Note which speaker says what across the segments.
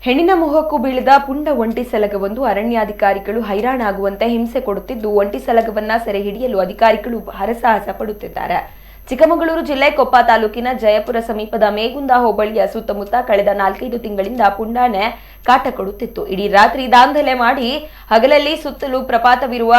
Speaker 1: ಹೆಣ್ಣಿನ ಮೊಹಕ್ಕೂ ಬೀಳದ ಪುಂಡ ಒಂಟಿ ಸಲಗವೊಂದು ಅರಣ್ಯಾಧಿಕಾರಿಗಳು ಹೈರಾಣಾಗುವಂತೆ ಹಿಂಸೆ ಕೊಡುತ್ತಿದ್ದು ಒಂಟಿ ಸಲಗವನ್ನ ಸೆರೆ ಹಿಡಿಯಲು ಅಧಿಕಾರಿಗಳು ಹರಸಾಹಸ ಪಡುತ್ತಿದ್ದಾರೆ. ಚಿಕ್ಕಮಗಳೂರು ಜಿಲ್ಲೆ ಕೊಪ್ಪ ತಾಲೂಕಿನ ಜಯಪುರ ಸಮೀಪದ ಮೇಗುಂದ ಹೋಬಳಿಯ ಸುತ್ತಮುತ್ತ ಕಳೆದ 4-5 ತಿಂಗಳಿಂದ ಪುಂಡಾನೆ ಕಾಟ ಕೊಡುತ್ತಿತ್ತು. ಇಡೀ ರಾತ್ರಿ ದಾಂಧಲೆ ಮಾಡಿ ಹಗಲಲ್ಲಿ ಸುತ್ತಲೂ ಪ್ರಪಾತವಿರುವ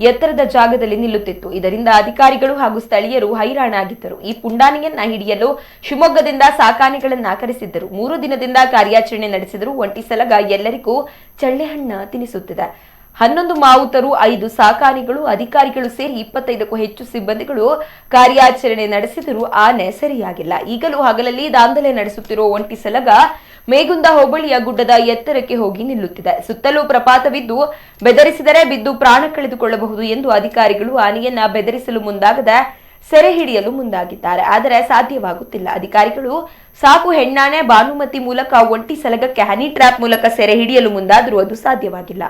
Speaker 1: ಎತ್ತರದ ಜಾಗದಲ್ಲಿ ನಿಲ್ಲುತ್ತಿತ್ತು. ಇದರಿಂದ ಅಧಿಕಾರಿಗಳು ಹಾಗೂ ಸ್ಥಳೀಯರು ಹೈರಾಣಾಗಿದ್ದರು. ಈ ಪುಂಡಾನೆಯನ್ನ ಹಿಡಿಯಲು ಶಿವಮೊಗ್ಗದಿಂದ ಸಾಕಾನೆಗಳನ್ನ ಕರೆಸಿದ್ದರು. 3 ದಿನದಿಂದ ಕಾರ್ಯಾಚರಣೆ ನಡೆಸಿದರೂ ಒಂಟಿ ಸಲಗ ಎಲ್ಲರಿಗೂ ಚಳ್ಳೆಹಣ್ಣ ತಿನ್ನಿಸುತ್ತಿದೆ. 11 ಮಾವುತರು, 5 ಸಾಕಾನೆಗಳು, ಅಧಿಕಾರಿಗಳು ಸೇರಿ 25ಕ್ಕೂ ಹೆಚ್ಚು ಸಿಬ್ಬಂದಿಗಳು ಕಾರ್ಯಾಚರಣೆ ನಡೆಸಿದರೂ ಆನೆ ಸರಿಯಾಗಿಲ್ಲ. ಈಗಲೂ ಹಗಲಲ್ಲಿ ದಾಂಧಲೆ ನಡೆಸುತ್ತಿರುವ ಒಂಟಿ ಸಲಗ ಮೇಗುಂದ ಹೋಬಳಿಯ ಗುಡ್ಡದ ಎತ್ತರಕ್ಕೆ ಹೋಗಿ ನಿಲ್ಲುತ್ತಿದೆ. ಸುತ್ತಲೂ ಪ್ರಪಾತವಿದ್ದು ಬೆದರಿಸಿದರೆ ಬಿದ್ದು ಪ್ರಾಣ ಕಳೆದುಕೊಳ್ಳಬಹುದು ಎಂದು ಅಧಿಕಾರಿಗಳು ಆನೆಯನ್ನ ಬೆದರಿಸಲು ಮುಂದಾಗದೆ ಸೆರೆ ಹಿಡಿಯಲು ಮುಂದಾಗಿದ್ದಾರೆ. ಆದರೆ ಸಾಧ್ಯವಾಗುತ್ತಿಲ್ಲ. ಅಧಿಕಾರಿಗಳು ಸಾಕು ಹೆಣ್ಣಾನೆ ಭಾನುಮತಿ ಮೂಲಕ ಒಂಟಿ ಸಲಗಕ್ಕೆ ಹನಿ ಟ್ರ್ಯಾಪ್ ಮೂಲಕ ಸೆರೆ ಹಿಡಿಯಲು ಮುಂದಾದರೂ ಅದು ಸಾಧ್ಯವಾಗಿಲ್ಲ.